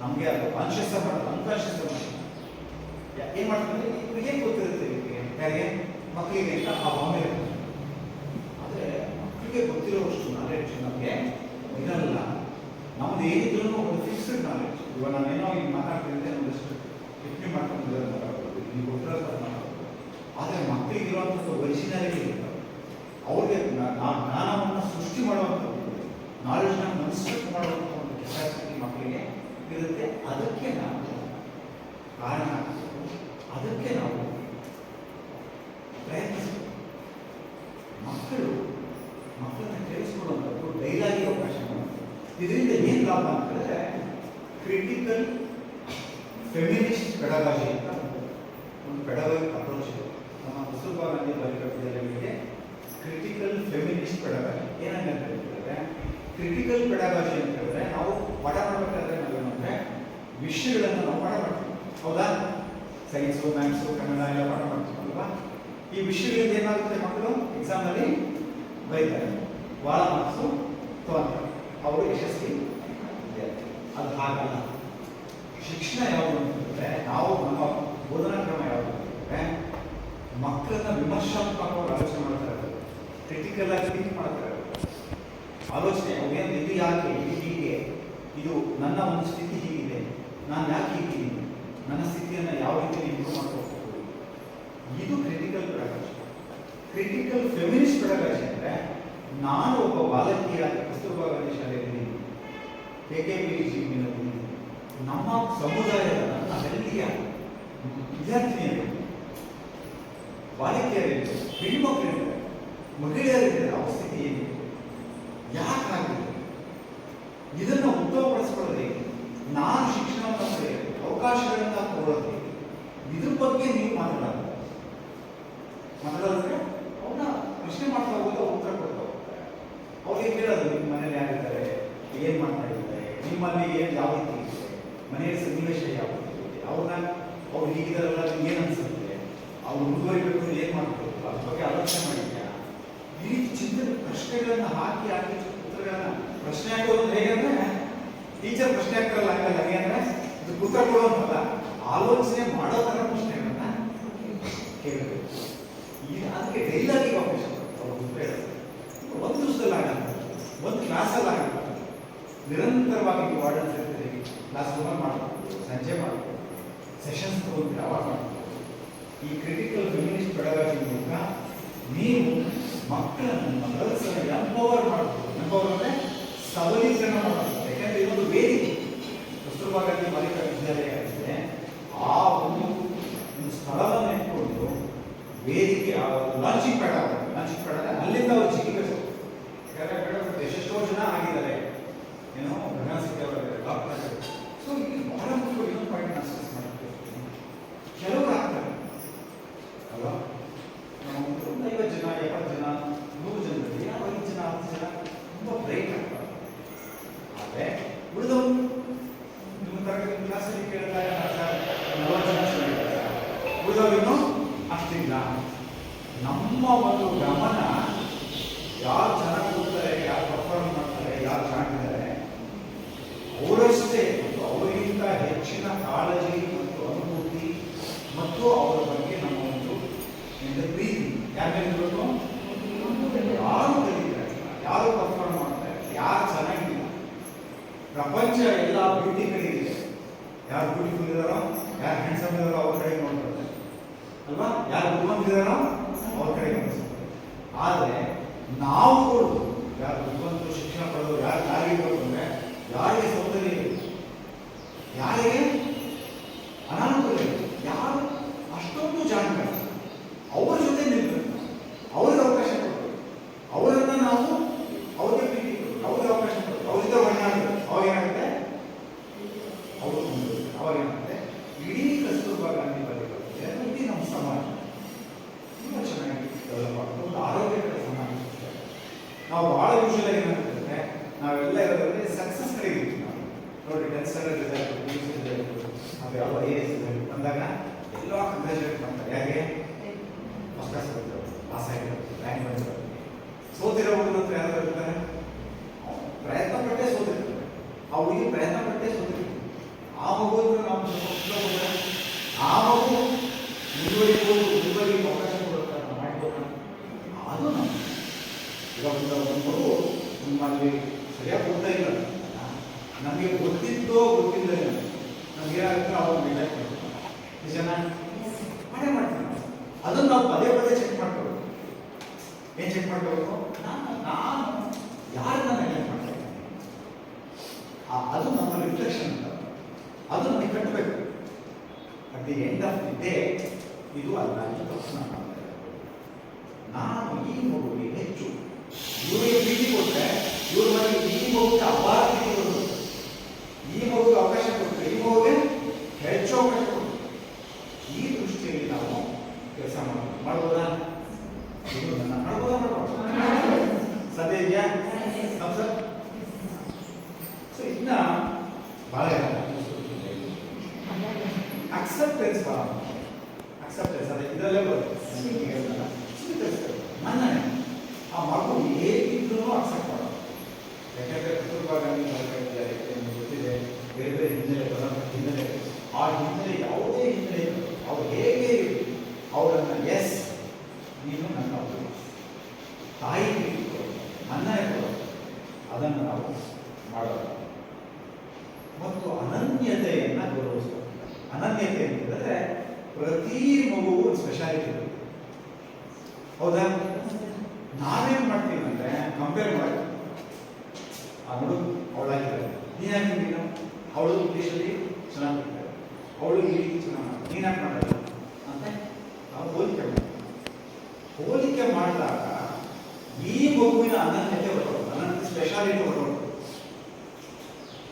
ನಮಗೆ ಅದು ಕಾನ್ಷಿಯಸ್ ಮಾಡೋದು ಅನ್ಕಾನ್ಷಿಯಸ್ ಮಾಡೋದು. ಏನು ಮಾಡ್ತಾರೆ ಇವ್ರಿಗೆ ಗೊತ್ತಿರುತ್ತೆ, ಇವರಿಗೆ ಯಾರಿಗೆ ಮಕ್ಕಳಿಗೆ ಅಂತ ಆ ಭಾವನೆ ಇರುತ್ತೆ. ಆದರೆ ಮಕ್ಕಳಿಗೆ ಗೊತ್ತಿರೋಷ್ಟು ನಾಲೆಡ್ಜ್ ನಮಗೆ ಇರಲ್ಲ. ನಮ್ದು ಏನಿದ್ರು ಒಂದು ಫಿಕ್ಸ್ಡ್ ನಾಲೆಡ್ಜ್. ಇವಾಗ ನಾನೇನೋ ಈಗ ಮಾತಾಡ್ತಿದ್ದೆ, ಒಂದಷ್ಟು ಟಿಪ್ಪಣಿ ಮಾಡ್ಕೊಂಡು ನೀವು ಗೊತ್ತಿರೋ ಮಾತಾಡೋದು. ಆದರೆ ಮಕ್ಕಳಿಗಿರುವಂಥದ್ದು ಒರಿಜಿನಾಲಿಟಿ ಇರ್ತವೆ. ಅವ್ರಿಗೆ ಜ್ಞಾನವನ್ನು ಸೃಷ್ಟಿ ಮಾಡುವಂಥದ್ದು, ನಾಲೆಡ್ಜ್ನ ಕನ್ಸ್ಟ್ರಕ್ಟ್ ಮಾಡುವಂಥ ಒಂದು ಕೆಪಾಸಿಟಿ ಮಕ್ಕಳಿಗೆ ಇರುತ್ತೆ. ಅದಕ್ಕೆ ನಾವು ಕಾರಣ, ಅದಕ್ಕೆ ನಾವು ಪ್ರಯತ್ನಿಸ್ಬೇಕು. ಮಕ್ಕಳನ್ನ ಕೇಳಿಸ್ಕೊಳ್ಳುವಂಥದ್ದು ಡೈಲಾಗಿ ಅವಕಾಶ. ಇದರಿಂದ ಏನು ಲಾಭ ಅಂತಂದರೆ ಕ್ರಿಟಿಕಲ್ ಫೆಮಿನಿಸ್ಟ್ ಪೆಡಗಾಜಿ ಅಂತ ಒಂದು ಪೆಡಗಾಜಿಕ್ ಅಪ್ರೋಚ್ ಇದೆ. ನಮ್ಮ ಕಸ್ತೂರ್ಬಾ ಗಾಂಧಿ ಬಾಲಿಕಾ ವಿದ್ಯಾಲಯಗಳಿಗೆ ಕ್ರಿಟಿಕಲ್ ಫೆಮಿನಿಸ್ಟ್ ಪೆಡಗಾಜಿ ಏನಂತ ಹೇಳ್ತಾರೆ. ಕ್ರಿಟಿಕಲ್ ಪೆಡಗಾಜಿ ಅಂತ ಹೇಳಿದ್ರೆ ನಾವು ಪಾಠ ಮಾಡಬೇಕಾದ್ರೆ ನಾವೇನಂದ್ರೆ ವಿಷಯಗಳನ್ನು ನಾವು ಪಾಠ ಮಾಡ್ತೀವಿ, ಹೌದಾ? ಸೈನ್ಸು, ಮ್ಯಾಥ್ಸು, ಕನ್ನಡ ಎಲ್ಲ ಪಾಠ ಮಾಡ್ತೀವಲ್ವಾ? ಈ ವಿಷಯಗಳಿಂದ ಏನಾಗುತ್ತೆ, ಮಕ್ಕಳು ಎಕ್ಸಾಮ್ನಲ್ಲಿ ಬರೀತಾರೆ, ಭಾಳ ಮಾರ್ಕ್ಸು ತೊಗೊಂತಾರೆ, ಅವರು ಯಶಸ್ವಿ ವಿದ್ಯಾರ್ಥಿ. ಅದು ಹಾಗಲ್ಲ. ಶಿಕ್ಷಣ ಯಾವುದು ಅಂತಂದರೆ, ನಾವು ನಮ್ಮ ಬೋಧನಾ ಕ್ರಮ ಯಾವುದು ಅಂತಂದರೆ ಮಕ್ಕಳನ್ನ ವಿಮರ್ಶಾತ್ಮಕವಾಗಿ ಆಲೋಚನೆ ಮಾಡ್ತಾ ಇರೋದು, ಕ್ರಿಟಿಕಲ್ ಆಗಿ ಥಿಂಕ್ ಮಾಡ್ತಾ ಇರೋದು. ಆಲೋಚನೆ ಅವೇನು, ಇದು ಯಾಕೆ, ಇದು ಹೀಗೆ, ಇದು ನನ್ನ ಒಂದು ಸ್ಥಿತಿ ಹೀಗಿದೆ, ನಾನು ಯಾಕೆ ಹೀಗಿದ್ದೀನಿ, ನನ್ನ ಸ್ಥಿತಿಯನ್ನು ಯಾವ ರೀತಿ ಇಂಪ್ರೂವ್ ಮಾಡ್ಕೋಬೇಕು, ಇದು critical pedagogy. Critical feminist pedagogy ಅಂದರೆ ನಾನು ಒಬ್ಬ ಬಾಲಕಿಯಾಗಿ ಕಸ್ತೂರ್ಬಾ ಗಾಂಧಿ ಶಾಲೆಯಲ್ಲಿ KKPG ನಮ್ಮ ಸಮುದಾಯದ ನಾವೆಲ್ಲಿಯ ವಿದ್ಯಾರ್ಥಿನಿಯರು, ಬಾಲಕಿಯರಿದ್ದಾರೆ, ಹೆಣ್ಣುಮಕ್ಕಳಿದ್ದಾರೆ, ಮಹಿಳೆಯರಿದ್ದಾರೆ, ಅವ್ರ ಸ್ಥಿತಿ ಏನಿದೆ, ಯಾಕಾಗಿದೆ, ಇದನ್ನು ಉತ್ತಮಪಡಿಸ್ಕೊಳ್ಳೋದು ಹೇಗೆ, ನಾನು ಶಿಕ್ಷಣವನ್ನು ಪಡೆಯಲು ಅವಕಾಶಗಳನ್ನು ಕೊಡೋದು ಹೇಗೆ, ಇದ್ರ ಬಗ್ಗೆ ನೀವು ಮಾತಾಡೋದ್ರೆ ಅವನ್ನ ಪ್ರಶ್ನೆ ಮಾಡ್ತಾ ಹೋಗೋದು, ಉತ್ತರ ಕೊಡ್ತಾ ಹೋಗ್ತಾರೆ. ಅವ್ರಿಗೆ ಕೇಳೋದು, ನಿಮ್ಮ ಮನೇಲಿ ಯಾರಿದ್ದಾರೆ, ಏನು ಮಾಡ್ತಾ ಇದ್ದಾರೆ, ನಿಮ್ಮಲ್ಲಿ ಏನು ಯಾವ ರೀತಿ ಇದೆ, ಮನೆಯ ಸನ್ನಿವೇಶ ಯಾವ ರೀತಿ ಇದೆ, ಅವ್ರು ಹೀಗಿದಾರಲ್ಲ, ನಿಮ್ಗೆ ಏನು ಅನ್ಸುತ್ತೆ, ಅವ್ರು ಮುಂದುವರಿಬೇಕು ಅಂದ್ರೆ ಏನು ಮಾಡ್ಬೇಕು, ಅದ್ರ ಬಗ್ಗೆ ಆಲೋಚನೆ ಮಾಡಿದ್ಯಾ? ಈ ರೀತಿ ಚಿಂತನೆ ಪ್ರಶ್ನೆಗಳನ್ನು ಹಾಕಿ ಉತ್ತರಗಳನ್ನ ಪ್ರಶ್ನೆ ಹಾಕೋದು ಹೇಗೆ ಅಂದ್ರೆ, ಟೀಚರ್ ಪ್ರಶ್ನೆ ಹಾಕ್ತಾರಲ್ಲ ಹಂಗಲ್ಲ, ಹೇಗಂದ್ರೆ ಇದು ಉತ್ತರ ಕೊಡುವಂತಲ್ಲ, ಆಲೋಚನೆ ಮಾಡೋ ಥರ ಪ್ರಶ್ನೆಗಳನ್ನ ಕೇಳಬೇಕು. ಈಗ ಅದಕ್ಕೆ ಡೈಲಾಗಿ ಅವಕಾಶ ಒಂದು ದಿವಸದಲ್ಲಿ ಆಗಲ್ಲ, ಒಂದು ಕ್ಲಾಸಲ್ಲಿ ಆಗಲ್ಲ, ನಿರಂತರವಾಗಿ ನೀವು ವಾರ್ಡನ್ಸ್ ಇರ್ತೀರಿ, ಕ್ಲಾಸ್ ರೂಮಲ್ಲಿ ಮಾಡ್ಬೋದು, ಸಂಜೆ ಮಾಡ್ಬೋದು, ಸೆಷನ್ಸ್ ತಗೊಂಡ್ರೆ ಅವಾಗ ಮಾಡ್ಬೋದು. ಈ ಕ್ರಿಟಿಕಲ್ ಫೆಮಿನಿಸ್ಟ್ ಪೆಡಗಾಜಿ ಮೂಲಕ ನೀವು ಮಕ್ಕಳನ್ನು ಗರ್ಲ್ಸನ್ನು ಎಂಪವರ್ ಮಾಡಬಹುದು. ಎಂಪವರ್ ಅಂದರೆ ಸಬಲೀಕರಣ ಮಾಡಬಹುದು. ಯಾಕೆಂದರೆ ಇದೊಂದು ವೇದಿಕೆ, ಕಸ್ತೂರ್ಬಾ ಗಾಂಧಿ ಬಾಲಿಕಾ ವಿದ್ಯಾಲಯ ಇದೆ, ಆ ಒಂದು ಸ್ಥಳವನ್ನು ಇಟ್ಕೊಂಡು ವೇದಿಕೆ, ಲಾಂಚಿಂಗ್ ಪ್ಯಾಡ್ ಆಗುತ್ತೆ. ಲಾಂಚಿಂಗ್ ಪ್ಯಾಡ್ ಅಂದರೆ ಅಲ್ಲಿಂದ ಅವರು ಜಿಗಿಬೇಕು. ಯಾಕಂದರೆ ಎಷ್ಟೆಷ್ಟೋ ಜನ ಆಗಿದ್ದಾರೆ, ಏನೋ ಗಗನಸಿದ್ಧಿ ಅವರಿದ್ದಾರೆ, ಡಾಕ್ಟರ್. ಸೊ ಇಲ್ಲಿ ಬಹಳ ಮುಖ್ಯ ಇನ್ನೊಂದು ಪಾಯಿಂಟ್ ನಾನು ಸ್ಟ್ರೆಸ್ ಮಾಡ್ತೀನಿ. ಕೆಲವರು ಆಗ್ತಾರೆ ಅಲ್ವಾ, ನಾವು ಒಂದು 50 ಜನ 70 ಜನ 100 ಜನರಲ್ಲಿ 5 ಜನ 10 ಜನ ತುಂಬ ಬ್ರೈಟ್ ಆಗ್ತಾರೆ. ಆದರೆ ಉಳಿದವರು ನಿಮ್ಮ ತರಗತಿ ಕ್ಲಾಸಲ್ಲಿ ಕೇಳಿದಾಗ 40 ಜನ ಚೆನ್ನಾಗಿದ್ದಾರೆ, ಉಳಿದವರಿಗೂ ಅಷ್ಟಿಲ್ಲ. ನಮ್ಮ ಒಂದು ಗಮನ ಯಾರು ಚೆನ್ನಾಗಿ ಹೋಗ್ತಾರೆ, ಯಾರು ಪರ್ಫಾರ್ಮ್ ಮಾಡ್ತಾರೆ, ಯಾರು ಚೆನ್ನಾಗಿದ್ದಾರೆ ಅವರಷ್ಟೇ, ಮತ್ತು ಅವರಿಗಿಂತ ಹೆಚ್ಚಿನ ಕಾಳಜಿ ಮತ್ತು ಅನುಭೂತಿ ಮತ್ತು ಅವರ ಬಗ್ಗೆ ನಮ್ಮ ಒಂದು ಪ್ರೀತಿ ಯಾಕೆ ಇರಬೇಕು. ಯಾರು ಕಲಿತಾರೆ, ಯಾರು ಪರ್ಫಾರ್ಮ್ ಮಾಡ್ತಾರೆ, ಯಾರು ಚೆನ್ನಾಗಿಲ್ಲ. ಪ್ರಪಂಚ ಎಲ್ಲ ಬ್ಯೂಟಿ ಕಡೆಗಿದೆ, ಯಾರು ಬ್ಯೂಟಿಫುಲ್ ಇದಾರೋ, ಯಾರು ಹ್ಯಾಂಡ್ಸಮ್ ಇದಾರೋ ಅವ್ರ ಕಡೆ ನೋಡ್ತಾರೆ ಅಲ್ವಾ, ಯಾರು ಬುದ್ಧಿವಂತಿದಾರೋ ಅವ್ರ ಕಡೆ ಗಮನಿಸ್ತಾರೆ. ಆದರೆ ನಾವುಗಳು ಯಾರು ಬುದ್ಧಿವಂತರು, ಶಿಕ್ಷಣ ಪಡೆದವರು ಯಾರಿಗೆ ಇರಬೇಕು ಅಂದರೆ, ಯಾರಿಗೆ ಸೌಂದರ್ಯ ಇದೆ, ಯಾರಿಗೆ ಅನಾನುಕೂಲ ಇದೆ, ಯಾರು ಅಷ್ಟೊಂದು ಜಾಣಗಾರ, ಅವರ ಜೊತೆ ನಿಲ್ಲಬೇಕು, ಅವ್ರಿಗೆ ಅವಕಾಶ ಕೊಡಬೇಕು, ಅವರನ್ನು ನಾವು ಅವ್ರಿಗೆ ಪ್ರೀತಿ ಕೊಡಬೇಕು, ಅವ್ರಿಗೆ ಅವಕಾಶ ಕೊಡಬೇಕು, ಅವ್ರ ಜೊತೆ ಒಡನಾಡಬೇಕು. ಅವಾಗೇನಾಗುತ್ತೆ, ಅವರು ಅವಾಗೇನಾಗುತ್ತೆ, ಇಡೀ ಕಸ್ತೂರ್ಬಾ ಗಾಂಧಿ ಬಾಲಿಕಾ ವಿದ್ಯಾಲಯ ನಮ್ಮ ಸಮಾಜ ತುಂಬ ಚೆನ್ನಾಗಿ ಡೆವಲಪ್ ಆಗ್ತದೆ, ಒಂದು ಆರೋಗ್ಯಕರ ಸಮಾಜ. ನಾವು ಭಾಳ ಯೂಶಲಾಗಿ ಏನಾಗ್ತದೆ, ನಾವೆಲ್ಲ ಇರೋದ್ರಲ್ಲಿ ಸಕ್ಸಸ್ ಕಡೆ ಇರ್ತೀವಿ. ನಾವು ನೋಡಿ 10th standard result, PUC result, ಅದು ಯಾವ IAS ರಿಸಲ್ಟ್ ಬಂದಾಗ ಎಲ್ಲ ಕಂಗ್ರ್ಯಾಚುಲೇಟ್ ಮಾಡ್ತಾರೆ. ಯಾಕೆ ಈಗ ಒಂದು ಮಗು ನಮ್ಮಲ್ಲಿ ಸರಿಯಾಗಿ ಗೊತ್ತಾ ಇಲ್ಲ, ನಮಗೆ ಗೊತ್ತಿದ್ದೋ ಗೊತ್ತಿಲ್ಲದೆ ನಮ್ಗೆ ಏನಾಗುತ್ತೆ ಅವ್ರು ನೆಗ್ಲೆಕ್ಟ್ ಮಾಡ್ತೀವಿ. ನಿಜನಾ? ಮಾಡೇ ಮಾಡ್ತೀವಿ. ಅದನ್ನು ನಾವು ಪದೇ ಪದೇ ಚೆಕ್ ಮಾಡ್ಕೋಬೇಕು. ಏನು ಚೆಕ್ ಮಾಡ್ಕೋಬೇಕು? ನಾನು ಯಾರನ್ನ ನೆಗ್ಲೆಕ್ಟ್ ಮಾಡ್ತಾ ಇದ್ದೀನಿ, ಅದು ನಮ್ಮ ರಿಫ್ಲೆಕ್ಷನ್ ಅಂತ, ಅದು ನಮಗೆ ಕಟ್ಟಬೇಕು. At the end of the day ಇದು ಅಲ್ಲ, ಇದು ತಪ್ಪು ನಾನು ಈ ಮಗುವಿಗೆ ಹೆಚ್ಚು ಇವರಿಗೆ ಪ್ರೀತಿ ಕೊಟ್ಟರೆ ಇವ್ರ ಮನೆಗೆ ಈ ಮಗುವಿಗೆ ಅಪಾರ ಪ್ರೀತಿ ಕೊಡಬೇಕು, ಈ ಮಗುವಿಗೆ ಅವಕಾಶ ಕೊಟ್ಟರೆ ಈ ಮಗುವಿಗೆ ಹೆಚ್ಚು ಅವಕಾಶ ಕೊಡಬೇಕು. ಈ ದೃಷ್ಟಿಯಲ್ಲಿ ನಾವು ಕೆಲಸ ಮಾಡ್ಬೋದಾ? ಇದು ನನ್ನ ಮಾಡ್ಬೋದಾ? ಸಾಧ್ಯ ಇದೆಯಾ? ಸರ್ ಸೊ ಇನ್ನ ಭಾಳ ಅಕ್ಸೆಪ್ಟೆನ್ಸ್ ಅಕ್ಸೆಪ್ಟೆನ್ಸ್ ಅದೇ ಇದರಲ್ಲೇ ಬರುತ್ತೆ. ಮನ್ನಣೆ ಆ ಮಗು ಹೇಗಿದ್ರೂ ಅಕ್ಸೆಪ್ಟ್ ಮಾಡೋದು. ಯಾಕೆಂದರೆ ಕುಟುಂಬ ಗೊತ್ತಿದೆ, ಬೇರೆ ಬೇರೆ ಹಿನ್ನೆಲೆ ಹಿನ್ನೆಲೆ, ಆ ಹಿನ್ನೆಲೆ ಯಾವುದೇ ಹಿನ್ನೆಲೆ ಅವ್ರು ಹೇಗೆ ಅವರನ್ನು ಎಸ್ ನೀನು ನನ್ನ ತಾಯಿ ಮನ್ನಣೆ ಕೊಡೋದು, ಅದನ್ನು ನಾವು ಮಾಡೋದು. ಮತ್ತು ಅನನ್ಯತೆಯನ್ನು ಗೌರವಿಸಬೇಕು. ಅನನ್ಯತೆ ಅಂತ ಹೇಳಿದ್ರೆ ಪ್ರತಿ ಮಗುವು ಸ್ಪೆಷಾಲಿಟಿ ಇರುತ್ತೆ. ಹೌದಾ? ನಾವೇನು ಮಾಡ್ತೀವಿ ಅಂದರೆ ಕಂಪೇರ್ ಮಾಡಿ ಆ ಹುಡುಗ ಅವಳಾಗಿದ್ದಾರೆ, ನೀನು ಯಾಕೆ ನೀನು ಅವಳು ಇಂಗ್ಲೀಷಲ್ಲಿ ಚೆನ್ನಾಗಿರ್ತಾರೆ, ಅವಳು ಈ ರೀತಿ ಚೆನ್ನಾಗಿ ನೀನು ಯಾಕೆ ಮಾಡಲ್ಲ ಅಂತ ನಾವು ಹೋಲಿಕೆ ಮಾಡ್ತೀವಿ. ಹೋಲಿಕೆ ಮಾಡಿದಾಗ ಈ ಮಗುವಿನ ಅನನ್ಯತೆ ಹೊರಟು, ಅನಂತ ಸ್ಪೆಷಾಲಿಟಿ ಹೊರಟು.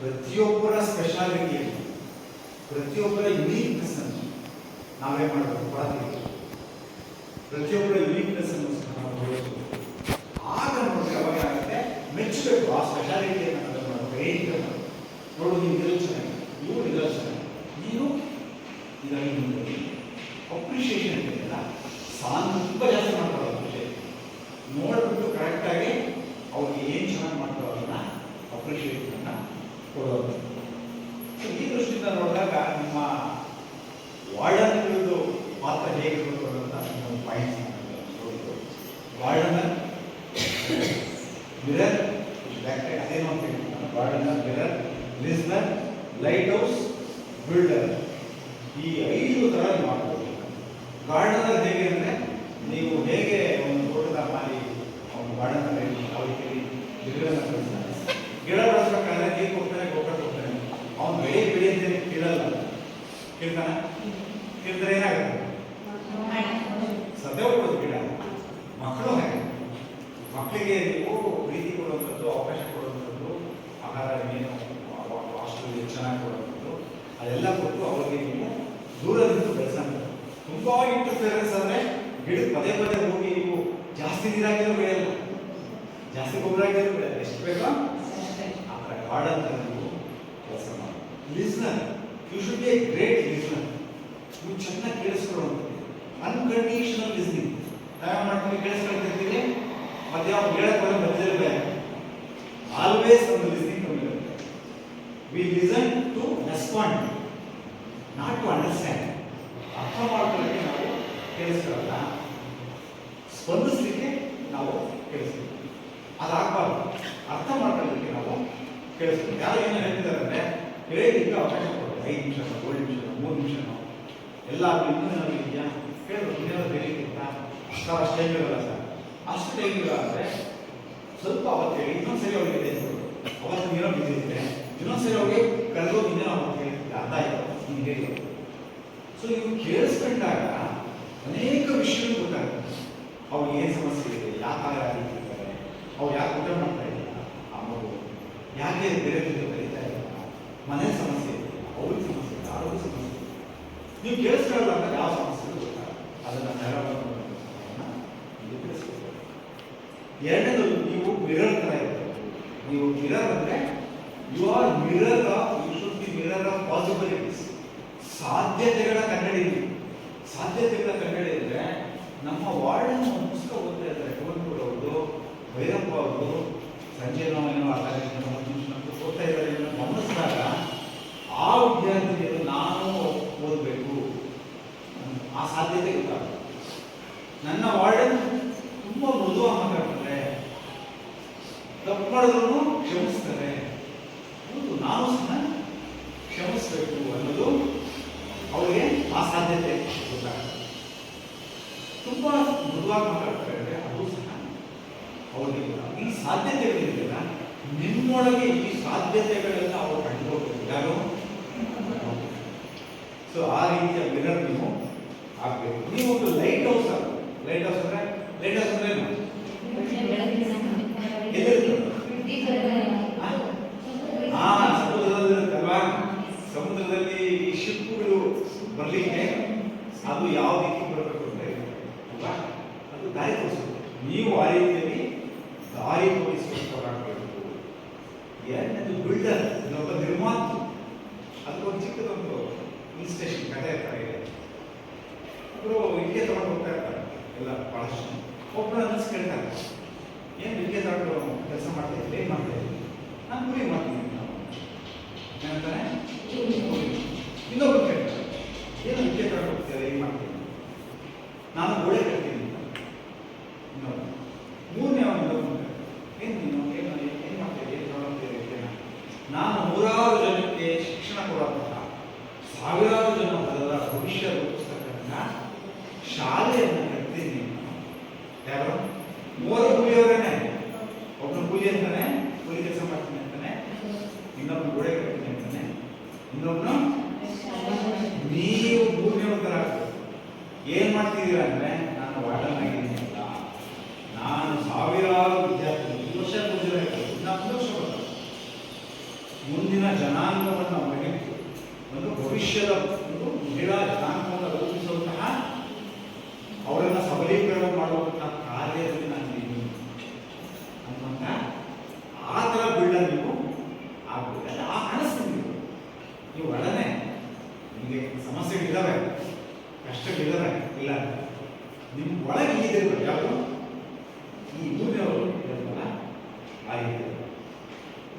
ಪ್ರತಿಯೊಬ್ಬರ ಸ್ಪೆಷಾಲಿಟಿಯನ್ನು, ಪ್ರತಿಯೊಬ್ಬರ ಯುನೀಕ್ನೆಸ್ ಅನ್ನು ನಾವೇ ಮಾಡಬೇಕು, ಹೊರತೀವಿ. ಪ್ರತಿಯೊಬ್ಬರ ಯುನೀಕ್ನೆಸ್ ಅನ್ನು ನಾವು ನೋಡಬೇಕು. ಆಗ ನೋಡಿ ಅವಾಗ ಆಗುತ್ತೆ ಮೆಚ್ಚಬೇಕು ಆ ಸ್ಪೆಷಾಲಿಟಿಯನ್ನು ಮಾಡಬೇಕು. ನೋಡು ನೀನು ಇದರಲ್ಲಿ ಚೆನ್ನಾಗಿ, ಇವು ಇದರಲ್ಲಿ ಚೆನ್ನಾಗಿ, ನೀನು ಇದರಲ್ಲಿ ಮುಂದೆ ಅಪ್ರಿಷಿಯೇಷನ್ ಇದೆಯಲ್ಲ ತುಂಬ ಜಾಸ್ತಿ ಮಾಡ್ತಾರೆ. ಅಪ್ರಿಷಿಯೇಟ್ ನೋಡ್ಬಿಟ್ಟು ಕರೆಕ್ಟಾಗಿ ಅವ್ರಿಗೆ ಏನು ಚೆನ್ನಾಗಿ ಮಾಡ್ತಾರೋ ಅದನ್ನು ಅಪ್ರಿಷಿಯೇಷನ್ನ ಕೊಡೋದು. ಸೊ ಈ ದೃಷ್ಟಿಯಿಂದ ನೋಡಿದಾಗ ನಿಮ್ಮ ವಾರ್ಡನ್ಗಳದ್ದು ಪಾತ್ರ ಹೇಗೆ ಕೊಡೋದು ಅಂತ ನಾವು ಪಾಯಿಂಟ್ಸ್ ನೋಡಿದ್ದು. ವಾರ್ಡನರ್, ಮಿರರ್, ಅದೇನೋ ಅಂತ ಹೇಳ್ತೀನಿ. ವಾರ್ಡನರ್, mirror, listener, lighthouse, builder, ಈ 5 ಥರ ಮಾಡ್ಬೋದು. ಗಾರ್ಡನರ್ ಹೇಗೆ ಅಂದರೆ ನೀವು ಹೇಗೆ ಒಂದು ತೋಟದ ಮಾಲಿ ಅವನು ಗಾರ್ಡನರ್ ಅವರಿಗೆ ಗಿಡಗಳನ್ನು ಬೆಳೆಸ್ತಾನೆ, ಗಿಡ ಬೆಳೆಸ್ಬೇಕಾದ್ರೆ ನೀರು ಕೊಡ್ತಾನೆ, ಗೊಬ್ಬರ ಕೊಡ್ತಾನೆ. ಅವನು ಬೆಳೆ ಅಂತೇಳಿ ಕೇಳಲ್ಲ, ಕೇಳ್ತಾನೆ? ಕೇಳಿದ್ರೆ ಏನಾಗುತ್ತೆ? ಸದ್ಯ ಹೋಗ್ಬೋದು ಗಿಡ. ಮಕ್ಕಳು ಹಾಗೆ, ಮಕ್ಕಳಿಗೆ ನೀವು ಪ್ರೀತಿ ಕೊಡುವಂಥದ್ದು, ಅವಕಾಶ ಕೊಡುವಂಥದ್ದು, ಆಹಾರ ಏನು ಹಾಸ್ಟೆಲ್ ಚೆನ್ನಾಗಿ ಕೊಡುವಂಥದ್ದು ಅದೆಲ್ಲ ಕೊಟ್ಟು ಅವರಿಗೆ ನೀವು ದೂರದಿಂದ ಬೆಳೆಸಂತ. ತುಂಬ ಇಂಟರ್ಫಿಯರೆನ್ಸ್ ಅಂದರೆ ಗಿಡಕ್ಕೆ ಪದೇ ಪದೇ ಹೋಗಿ ನೀವು ಜಾಸ್ತಿ ನೀರಾಗಿರೋ ಬೆಳೆಯಲ್ಲ, ಜಾಸ್ತಿ ಗೊಬ್ಬರ ಆಗಿರೋ ಬೆಳೆಯಲ್ಲ, ಎಷ್ಟು ಬೇಕೋ ಆ ಥರ ಗಾರ್ಡನ್ ನೀವು ಕೆಲಸ ಮಾಡಿ. Listener, you should be a great listener. ನೀವು ಚೆನ್ನಾಗಿ ಕೇಳಿಸ್ಕೊಳ್ಳುವಂಥದ್ದು, ಅನ್ಕಂಡೀಷನಲ್ ಲಿಸ್ನಿಂಗ್. ನಾವೇನು ಮಾಡ್ತೀವಿ, ಕೇಳಿಸ್ಕೊಳ್ತಿರ್ತೀವಿ, ಮತ್ತೆ ಅವ್ನು ಹೇಳಕ್ಕೆ ಬಂದಿರಬೇಕು. ಆಲ್ವೇಸ್ ಒಂದು ಲಿಸ್ನಿಂಗ್ ಕಮ್ಮಿ ಇರುತ್ತೆ. We listen to respond, not to understand. ಅರ್ಥ ಮಾಡ್ಕೊಳ್ಳೋಕ್ಕೆ ನಾವು ಕೇಳಿಸ್ಕೊಳ್ಳಲ್ಲ, ಸ್ಪಂದಿಸಲಿಕ್ಕೆ ನಾವು ಕೇಳಿಸ್ತೀವಿ. ಅದಾಗಬಾರ್ದು. ಅರ್ಥ ಮಾಡ್ಕೊಳ್ಳೋದಕ್ಕೆ ನಾವು ಕೇಳಿಸ್ತೀವಿ. ಯಾರು ಏನು ಹೇಳ್ತಿದ್ದಾರೆ ಅಂದರೆ ಹೇಳಿದ್ದಕ್ಕೆ ಅವಕಾಶ ಕೊಡ್ತೀವಿ. 5 ನಿಮಿಷ, 7 ನಿಮಿಷ, 3 ನಿಮಿಷ ಎಲ್ಲ ಇನ್ನೂ ಏನಾದ್ರು ಇದೆಯಾ ಕೇಳಬೇಕು. ಇನ್ನೇನಾದ್ರು ಬೇಕಿತ್ತಾ? ಸರ್ ಅಷ್ಟು ಟೈಮ್ ಇರಲ್ಲ ಸರ್, ಅಷ್ಟು ಟೈಮ್ ಇಲ್ಲ ಅಂದರೆ ಸ್ವಲ್ಪ ಅವತ್ತು ಹೇಳಿ, ಇನ್ನೊಂದ್ಸರಿ ಅವ್ರಿಗೆ ಇದೆ ಅವತ್ತು ನೀರೋ ಬಿದ್ದಿದ್ರೆ ಇನ್ನೊಂದ್ಸರಿ ಅವ್ರಿಗೆ ಕರೆದೋಗಿ ಇನ್ನೇನೋ ಅವತ್ತು ಹೇಳ್ತಿದ್ದೆ, ಅರ್ಥ ಆಯಿತು ನೀನು ಹೇಳಿ. ಸೊ ನೀವು ಕೇಳಿಸ್ಕೊಂಡಾಗ ಅನೇಕ ವಿಷಯಗಳು ಗೊತ್ತಾಗುತ್ತೆ. ಅವ್ರು ಏನು ಸಮಸ್ಯೆ ಇದೆ, ಯಾಕೆ ಆಗಿರ್ತಾರೆ, ಅವ್ರು ಯಾಕೆ ಊಟ ಮಾಡ್ತಾ ಇದ್ದಾರೆ, ಆ ಮಗು ಯಾಕೆ ಬೇರೆ ಬೇರೆ ಕರೀತಾ ಇಲ್ಲ, ಮನೆ ಸಮಸ್ಯೆ ಇದೆ, ಅವ್ರಿಗೆ ಸಮಸ್ಯೆ ಇದೆ, ಆರೋಗ್ಯ ಸಮಸ್ಯೆ ಇದೆ. ನೀವು ಕೇಳಿಸ್ಕೊಳ್ಳಲ್ಲ ಯಾವ ಸಮಸ್ಯೆಗಳು ಗೊತ್ತಾಗ ಅದನ್ನು ನೀವು ತಿಳಿಸ್ಕೊಳ್ಬೇಕು. ಎರಡನೇದು, ನೀವು ಮಿರರ್ ಥರ ಇರುತ್ತೆ. ನೀವು ಮಿರರ್ ಅಂದರೆ you are mirror of, you should be mirror of possibilities. ಸಾಧ್ಯತೆಗಳ ಕನ್ನಡಿ. ಸಾಧ್ಯತೆಗಳ ಕನ್ನಡಿ ಅಂದರೆ ನಮ್ಮ ವಾರ್ಡನ್ ಒಂದು ಪುಸ್ತಕ ಓದ್ತಾ ಇದ್ದಾರೆ, ಟೋನ್ಪುರ್ ಅವ್ರದ್ದು, ಭೈರಪ್ಪ ಅವ್ರದ್ದು, ಸಂಜೆ ಏನೋ ಆ ಓದ್ತಾ ಇದ್ದಾರೆ ಗಮನಿಸಿದಾಗ ಆ ವಿದ್ಯಾರ್ಥಿಗಳು ನಾನು ಓದಬೇಕು ಆ ಸಾಧ್ಯತೆ ಗೊತ್ತಾಗುತ್ತೆ. ನನ್ನ ವಾರ್ಡನ್ ತುಂಬ ಮೃದುವಾಗಿ ಮಾತಾಡ್ತಾರೆ, ಮಾಡಿದ್ರು ಕ್ಷಮಿಸ್ತಾರೆ. ಹೌದು, ನಾವು ಸಹ ಕ್ಷಮಿಸಬೇಕು ಅನ್ನೋದು ಅವರಿಗೆ ಆ ಸಾಧ್ಯತೆ ಗೊತ್ತಾಗ್ತದೆ. ತುಂಬಾ ಮೃದುವಾಗಿ ಮಾತಾಡ್ತಾರೆ, ಅದು ಸಹ ಅವರಿಗೆ ಈ ಸಾಧ್ಯತೆಗಳಿದೆಯಲ್ಲ, ನಿಮ್ಮೊಳಗೆ ಈ ಸಾಧ್ಯತೆಗಳೆಲ್ಲ ಅವರು ಕಂಡುಕೋಬೇಕು. ಯಾರು? ಸೊ ಆ ರೀತಿಯ ಮಿರರ್ ನೀವು ಆಗ್ಬೇಕು. ನೀವು ಒಂದು ಲೈಟ್ ಹೌಸ್ ಆಗಬೇಕು. ಲೈಟ್ ಹೌಸ್ ಅಂದ್ರೆ ಏನು? ಸಮುದ್ರದಲ್ಲಿರುತ್ತಲ್ವಾ? ಸಮುದ್ರದಲ್ಲಿ ಈ ಶಿಪ್ಪುಗಳು ಬರ್ಲಿಕ್ಕೆ ಅದು ಯಾವ ರೀತಿ ಬರಬೇಕು ಅಂದ್ರೆ ಅಲ್ವಾ, ಅದು ದಾರಿ ತೋರಿಸುತ್ತೆ. ನೀವು ಆ ರೀತಿಯಲ್ಲಿ ದಾರಿ ತೋರಿಸುವವರಾಗಬೇಕು. ಎರಡನೇದು ಬಿಲ್ಡರ್, ಇನ್ನೊಬ್ಬ ನಿರ್ಮಾತೃ. ಅದಕ್ಕೊಂದು ಚಿಕ್ಕದೊಂದು ಹಿಲ್ ಸ್ಟೇಷನ್ ಕಥೆ ಇರ್ತಾರೆ. ಒಬ್ಬರು ಇಟ್ಟಿಗೆ ತಗೊಂಡು ಹೋಗ್ತಾ ಇರ್ತಾರೆ ಎಲ್ಲ ಬಹಳಷ್ಟು. ಒಬ್ಬರು ಅನ್ನಿಸ್ ಕೇಳ್ತಾರೆ, ಏನು ಇಟ್ಟಿಗೆ ತಗೊಂಡು ಕೆಲಸ ಮಾಡ್ತಾ ಇದ್ದೀವಿ, ಏನು ಮಾಡ್ತಾ ಇದ್ದೀವಿ? ನಾನು ಕೂಲಿ ಮಾಡ್ತೀನಿ. ಏನಂತಾನೆ? ಇನ್ನೊಬ್ರು ಕೇಳ್ತಾರೆ, ಏನು ಇಟ್ಟಿಗೆ ತಗೊಂಡು ಹೋಗ್ತಾರೆ, ಏನು ಮಾಡ್ತೀನಿ? ನಾನು ಗೋಡೆ ಕಟ್ತೀನಿ ಅಂತ. ಇನ್ನೊಬ್ರು. ಮೂರನೇ ಅವನು ಏನು ನೀನು ಏನು ಮಾಡ್ತಾ ಇದ್ದೀವಿ, ನೋಡೋಗ್ತೀವಿ? ನಾನು 100 ಜನಕ್ಕೆ ಶಿಕ್ಷಣ ಕೊಡುವಂತಹ, 1000 ಜನರ ಭವಿಷ್ಯ ರೂಪಿಸ್ತಕ್ಕಂಥ ಶಾಲೆಯನ್ನು ಕಟ್ತೀನಿ. ಯಾರು? 3 ಕೂಲಿಯವರೇನೆ. ಒಬ್ಬನು ಕೂಲಿ ಅಂತಾನೆ, ಕೂಲಿ ಕೆಲಸ ಮಾಡ್ತೀನಿ ಅಂತಾನೆ. ಇನ್ನೊಬ್ನು ಗೋಡೆ ಕಟ್ತೀನಿ ಅಂತಾನೆ. ಇನ್ನೊಬ್ನು ನೀವು 3ನೇ ತರ ಏನ್ ಮಾಡ್ತಿದ್ದೀರಾ ಅಂದ್ರೆ, ನಾನು ವಾರ್ಡನ್ ಆಗಿದ್ದೀನಿ ಅಂತ. ನಾನು 1000 ವಿದ್ಯಾರ್ಥಿಗಳು 1 ವರ್ಷ ಕೂಲಿರಬೇಕು, ಇನ್ನೂ 1 ವರ್ಷ ಬರ್ತದೆ. ಮುಂದಿನ ಜನಾಂಗವನ್ನು ಬಗೆದು ಒಂದು ಭವಿಷ್ಯದ ಒಂದು ಮಹಿಳಾ ಜನಾಂಗವನ್ನು ರೂಪಿಸುವಂತಹ, ಅವರನ್ನು ಸಬಲೀಕರಣ ಮಾಡುವಂತಹ ಕಾರ್ಯದಲ್ಲಿ ನಾನು ಇದ್ದೀನಿ ಅನ್ನುವಂಥ ಆ ಥರ ಬಿಲ್ಡರ್ ನೀವು ಆಗ್ಬೇಕು. ಆ ಕನಸು ನೀವು ಒಡನೆ ನಿಮಗೆ ಸಮಸ್ಯೆಗಳಿದ್ದಾವೆ, ಕಷ್ಟಗಳಿದ್ದಾವೆ, ಇಲ್ಲ ನಿಮ್ಮ ಒಳಗೆ ಈಗಿರ್ಬೇಕು. ಯಾವುದು? ಈ ಮೂರನೇವರು ಇರಲ್ಲ ಆ ರೀತಿ.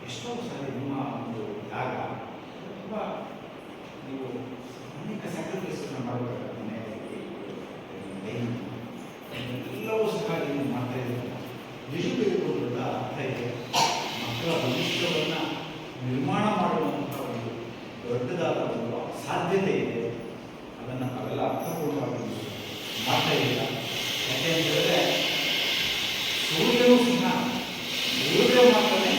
ಎಷ್ಟೋ ಸಾರಿ ನಿಮ್ಮ ಒಂದು ಜಾಗ ತುಂಬ ನೀವು ಅನೇಕ ಸ್ಯಾಕ್ರಿಫೈಸನ್ನು ಮಾಡಬೇಕಾಗುತ್ತೆ. ಎಲ್ಲವೂ ಸಹ ನೀವು ಮಾಡ್ತಾ ಇದ್ದೀರ. ನಿಜಕ್ಕೂ ಇರುವುದರಿಂದ ಅರ್ಥ ಇದೆ. ಮಕ್ಕಳ ಭವಿಷ್ಯವನ್ನು ನಿರ್ಮಾಣ ಮಾಡುವಂತಹ ಒಂದು ದೊಡ್ಡದಾದ ಒಂದು ಸಾಧ್ಯತೆ ಇದೆ. ಅದನ್ನು ನಾವೆಲ್ಲ ಅರ್ಥಪೂರ್ಣವಾಗಿ ಮಾಡ್ತಾ ಇದ್ದೀರ. ಯಾಕೆ ಅಂತ ಹೇಳಿದ್ರೆ, ಸೂರ್ಯನೂ ಸಹ ಸೂರ್ಯ ಮಾತ್ರನೇ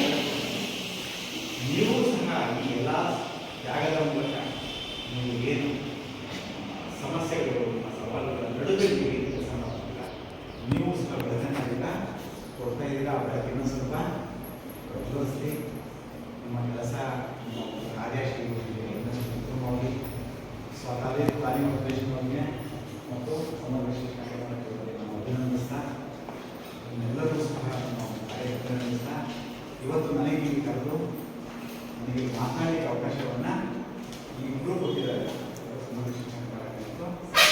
ನೀವು ಸಹ ಈ ಎಲ್ಲ ತ್ಯಾಗದ ಮೂಲಕ ನೀವು ಏನು ಸಮಸ್ಯೆಗಳು, ಸವಾಲುಗಳ ನಡುವೆ ನೀವು ಕೆಲಸ ಮಾಡ್ತೀರ, ನೀವು ಸಹ ಬೆಳವಣಿಗೆಯಿಂದ ಕೊಡ್ತಾ ಇದ್ದೀರಾ. ಅವರಿಗೆ ಇನ್ನೂ ಸ್ವಲ್ಪ ಪ್ರಚೋದಿಸಿ ನಿಮ್ಮ ಕೆಲಸ, ನಿಮ್ಮ ಕಾರ್ಯಶೈಲಿಗೆ ಇನ್ನಷ್ಟು ಉತ್ತಮವಾಗಿ ಸ್ವತಃ ತಾಲೀಮು ಉದ್ದೇಶಗಳಿಗೆ ಮತ್ತು ಸಮಗ್ರ ಶಿಕ್ಷಣಕ್ಕೆ ನಾವು ಅಭಿನಂದಿಸ್ತಾ, ಎಲ್ಲರೂ ಸಹ ನಾವು ಕಾರ್ಯಕ್ರಮಿಸ್ತಾ, ಇವತ್ತು ನನಗೆ ಇಲ್ಲಿ ಕರೆದು ನನಗೆ ಮಾತನಾಡಲಿಕ್ಕೆ ಅವಕಾಶವನ್ನು ಈ ಇಬ್ಬರು ಕೊಟ್ಟಿದ್ದಾರೆ. ಸಮಗ್ರ ಶಿಕ್ಷಣ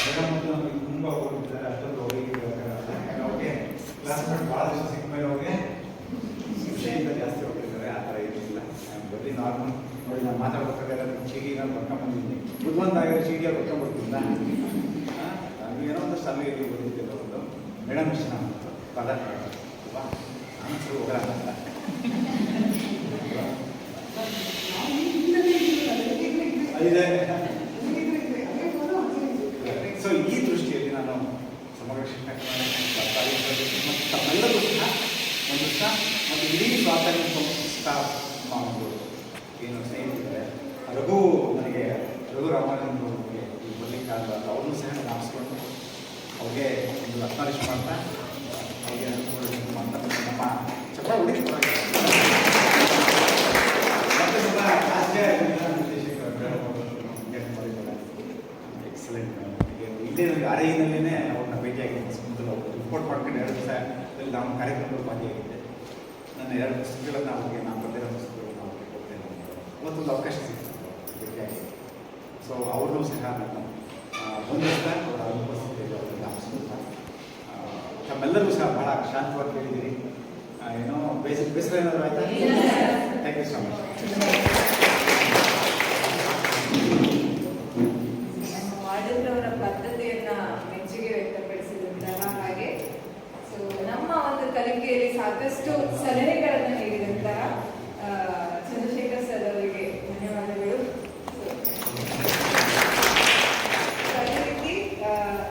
ಮೇಡಮ್ ಮತ್ತು ನಮಗೆ ತುಂಬ ಹೋಗಿದ್ದಾರೆ. ಅಷ್ಟೊಂದು ಹೋಗಿದ್ದಾರೆ. ಅವ್ರಿಗೆ ಕ್ಲಾಸ್ಮೇಟ್ ಭಾಳ ದಿವಸ ಸಿಕ್ಕ ಮೇಲೆ ಅವ್ರಿಗೆ ವಿಷಯದಿಂದ ಜಾಸ್ತಿ ಹೋಗ್ತಿದ್ದಾರೆ. ಆ ಥರ ಏನಿಲ್ಲ. ಬರೀ ನಾರ್ಮಲ್ ನೋಡಿ, ನಾನು ಮಾತಾಡ್ಬೇಕಾದ್ರೆ ಚೀಟಿ ನಾನು ಬರ್ಕೊಂಡ್ಬಂದಿದ್ದೀನಿ. ಬುದ್ಧಿವಂತಾಗಿರೋ ಚೀಟಿಯಲ್ಲಿ ಬರ್ಕೊಂಡ್ಬರ್ತೀನಿ. ನನಗೇನೋ ಒಂದಷ್ಟು ಅಲ್ಲಿ ಇಲ್ಲಿ ಬಂದಿದ್ದಿಲ್ಲ. ಒಂದು ಮೇಡಮ್ ಇಷ್ಟ ನಾನು ಪದ ಅಲ್ವಾ, ನಾನು ಸರಿ ಹೋಗಲ್ಲ ಅಂತ. ಸೊ ಈ ದೃಷ್ಟಿಯಲ್ಲಿ ನಾನು ಸಮಗ್ರ ಶಿಕ್ಷಣ ಮತ್ತು ತಮ್ಮೆಲ್ಲರೂ ಸಹ ಒಂದು ಮತ್ತು ಇಡೀ ಸ್ವಾತಂತ್ರ್ಯ ಸಂಸ್ಥಾ ಒಂದು ಏನು ಸ್ನೇಹಿತರೆ ರಘು, ನನಗೆ ರಘು ರಾಮಾನಂದ ಅವರಿಗೆ ಈ ಬರ್ಲಿಕ್ಕಾಗಲ್ಲ, ಅವ್ರನ್ನೂ ಸಹ ನಾಮಿಸ್ಕೊಂಡು ಅವ್ರಿಗೆ ಒಂದು ಅಕ್ನಾಲೇಜ್ ಮಾಡ್ತಾ ಅವ್ರಿಗೆ ನಮ್ಮ ಚಪ್ಪ ಹೊಡಿಸ್ಕೊಡೋದು. ಮತ್ತು ನಮ್ಮ ರಾಜ್ಯ ಎಕ್ಸಲೆಂಟ್. ಇಲ್ಲೇ ನನಗೆ ಅರೈನಲ್ಲೇ ಅವ್ರನ್ನ ಭೇಟಿಯಾಗಿದ್ದೆ. ಸಮುದ್ರ ರಿಪೋರ್ಟ್ ಮಾಡ್ಕೊಂಡು 2 ದಿವಸದಲ್ಲಿ ನಾವು ಕಾರ್ಯಕ್ರಮದಲ್ಲಿ ಭಾಗಿಯಾಗಿದ್ದೆ. ನನ್ನ 2 ಪುಸ್ತಕಗಳನ್ನು ಅವ್ರಿಗೆ, ನಾನು ಬರೆದಿರೋ ಪುಸ್ತಕಗಳನ್ನು ಅವ್ರಿಗೆ ಕೊಡ್ತೇನೆ. ಮತ್ತೊಂದು ಅವಕಾಶ ಸಿಗ್ತದೆ ಭೇಟಿಯಾಗಿ. ಸೊ ಅವ್ರನ್ನೂ ಸಹ ನಾನು ಹೊಂದಿಸ್ತಾ ಅವರ ಉಪಸ್ಥಿತಿಯಲ್ಲಿ ಅವರಿಗೆ ನಾಮಿಸ್ತಾ, ತಮ್ಮೆಲ್ಲರೂ ಸಹ ಬಹಳ ಶಾಂತವಾಗಿ ಕೇಳಿದ್ದೀರಿ. ಏನೋ ಬೇಸರ ಏನಾದರೂ ಆಯ್ತಾ? Thank you so much. ವಾರ್ಡನ್ರವರ ಬದ್ಧತೆಯನ್ನ ಮೆಚ್ಚುಗೆ ವ್ಯಕ್ತಪಡಿಸಿದಂತಹ ಹಾಗೆ, ಸೊ ನಮ್ಮ ಒಂದು ಕಲಿಕೆಯಲ್ಲಿ ಸಾಕಷ್ಟು ಸಲಹೆಗಳನ್ನು